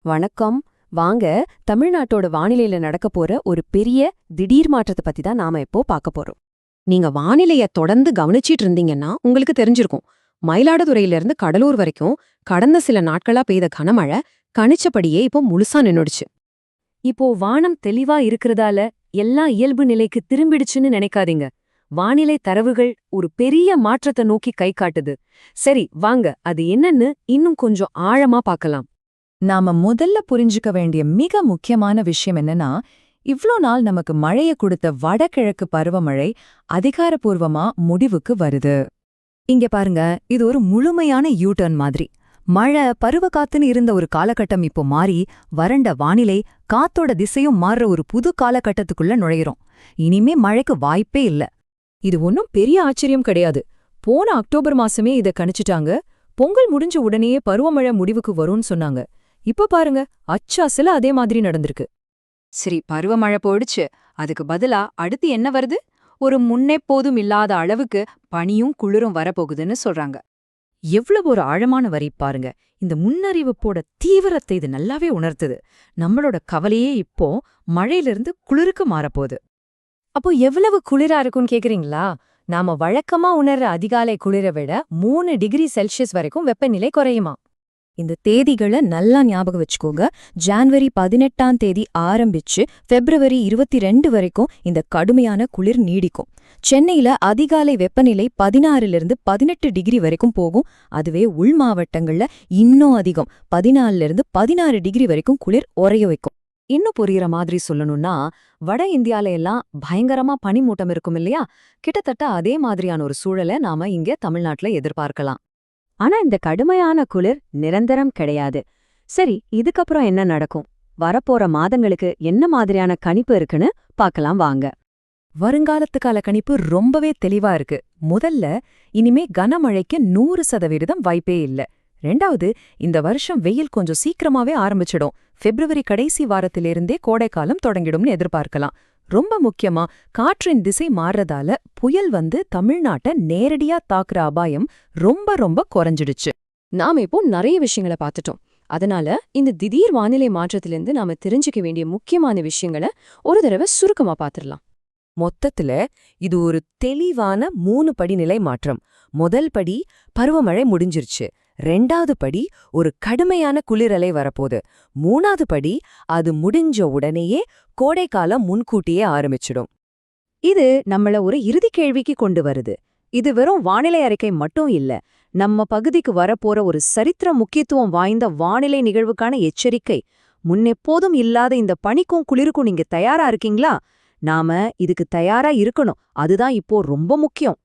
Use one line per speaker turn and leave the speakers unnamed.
வணக்கம். வாங்க, தமிழ்நாட்டோட வானிலையில நடக்க போற ஒரு பெரிய திடீர் மாற்றத்தை பத்தி தான் நாம இப்போ பார்க்க போறோம். நீங்க வானிலைய தொடர்ந்து கவனிச்சிட்டு இருந்தீங்கன்னா உங்களுக்கு தெரிஞ்சிருக்கும். மயிலாடுதுறையில இருந்து கடலூர் வரைக்கும் கடந்த சில நாட்களா பெய்த கனமழை கணிச்சபடியே இப்போ முழுசா நின்னுடுச்சு.
இப்போ வானம் தெளிவா இருக்கிறதால எல்லாம் இயல்பு நிலைக்கு திரும்பிடுச்சுன்னு நினைக்காதீங்க. வானிலை தரவுகள் ஒரு பெரிய மாற்றத்தை நோக்கி கை காட்டுது. சரி, வாங்க அது என்னன்னு இன்னும் கொஞ்சம் ஆழமா பார்க்கலாம்.
நாம முதல்ல புரிஞ்சுக்க வேண்டிய மிக முக்கியமான விஷயம் என்னன்னா, இவ்ளோ நாள் நமக்கு மழைய கொடுத்த வடகிழக்கு பருவமழை அதிகாரப்பூர்வமா முடிவுக்கு வருது. இங்க பாருங்க, இது ஒரு முழுமையான யூ-டர்ன் மாதிரி. மழை பருவக்காத்துன்னு இருந்த ஒரு காலகட்டம் இப்போ மாறி, வறண்ட வானிலை, காத்தோட திசையும் மாறுற ஒரு புது காலகட்டத்துக்குள்ள நுழையிறோம். இனிமே மழைக்கு வாய்ப்பே இல்ல.
இது ஒன்னும் பெரிய ஆச்சரியம் கிடையாது. போன அக்டோபர் மாசமே இத கணிச்சிட்டாங்க. பொங்கல் முடிஞ்ச உடனேயே பருவமழை முடிவுக்கு வரும்னு சொன்னாங்க. இப்ப பாருங்க, அச்சாசுல அதே மாதிரி நடந்திருக்கு.
சரி, பருவமழை போயிடுச்சு. அதுக்கு பதிலா அடுத்து என்ன வருது? ஒரு முன்னெப்போதும் இல்லாத அளவுக்கு பனியும் குளிரும் வரப்போகுதுன்னு சொல்றாங்க.
எவ்வளவு ஒரு ஆழமான வரி பாருங்க. இந்த முன்னறிவிப்போட தீவிரத்தை இது நல்லாவே உணர்த்துது. நம்மளோட கவலையே இப்போ மழையிலிருந்து குளிருக்கு மாறப்போகுது. அப்போ எவ்வளவு குளிரா இருக்கும்னு கேக்குறீங்களா? நாம வழக்கமா உணர்ற அதிகாலை குளிரை விட 3 டிகிரி செல்சியஸ் வரைக்கும் வெப்பநிலை குறையுமா.
இந்த தேதிகளை நல்லா ஞாபகம் வச்சுக்கோங்க. ஜான்வரி 18ஆம் தேதி ஆரம்பிச்சு பிப்ரவரி 22 வரைக்கும் இந்த கடுமையான குளிர் நீடிக்கும். சென்னையில அதிகாலை வெப்பநிலை 16லிருந்து 18 டிகிரி வரைக்கும் போகும். அதுவே உள் மாவட்டங்கள்ல இன்னும் அதிகம், 14லிருந்து 16 டிகிரி வரைக்கும் குளிர் உறைய வைக்கும்.
இன்னும் புரியுற மாதிரி சொல்லணும்னா, வட இந்தியால எல்லாம் பயங்கரமா பனிமூட்டம் இருக்கும் இல்லையா? கிட்டத்தட்ட அதே மாதிரியான ஒரு சூழலை நாம இங்க தமிழ்நாட்டுல எதிர்பார்க்கலாம்.
ஆனா இந்த கடுமையான குளிர் நிரந்தரம் கிடையாது. சரி, இதுக்கப்புறம் என்ன நடக்கும்? வரப்போற மாதங்களுக்கு என்ன மாதிரியான கணிப்பு இருக்குன்னு பார்க்கலாம் வாங்க.
வருங்காலத்துக்கால கணிப்பு ரொம்பவே தெளிவா இருக்கு. முதல்ல, இனிமே கனமழைக்கு 100% வாய்ப்பே இல்ல. ரெண்டாவது, இந்த வருஷம் வெயில் கொஞ்சம் சீக்கிரமாவே ஆரம்பிச்சிடும். பிப்ரவரி கடைசி வாரத்திலிருந்தே கோடைக்காலம் தொடங்கிடும்னு எதிர்பார்க்கலாம். ரொம்ப முக்கியமா, காற்றின் திசை மாறுறதால புயல் தமிழ்நாட்டை நேரடியா தாக்குற அபாயம் ரொம்ப ரொம்ப குறைஞ்சிடுச்சு.
நாம இப்போ நிறைய விஷயங்களை பார்த்துட்டோம். அதனால இந்த திடீர் வானிலை மாற்றத்திலிருந்து நாம தெரிஞ்சுக்க வேண்டிய முக்கியமான விஷயங்களை ஒரு தடவை சுருக்கமா பார்த்துடலாம்.
மொத்தத்துல இது ஒரு தெளிவான 3 படிநிலை மாற்றம். முதல் படி, பருவமழை முடிஞ்சிருச்சு. ரெண்டாவது படி, ஒரு கடுமையான குளிரலை வரப்போகுது. மூணாவது படி, அது முடிஞ்ச உடனேயே கோடைக்காலம் முன்கூட்டியே ஆரம்பிச்சிடும்.
இது நம்மள ஒரு இறுதி கேள்விக்கு கொண்டு வருது. இது வெறும் வானிலை அறிக்கை மட்டும் இல்ல, நம்ம பகுதிக்கு வரப்போற ஒரு சரித்திர முக்கியத்துவம் வாய்ந்த வானிலை நிகழ்வுக்கான எச்சரிக்கை. முன்னெப்போதும் இல்லாத இந்த பனிக்கும் குளிருக்கும் நீங்க தயாரா இருக்கீங்களா? நாம இதுக்கு தயாரா இருக்கணும். அதுதான் இப்போ ரொம்ப முக்கியம்.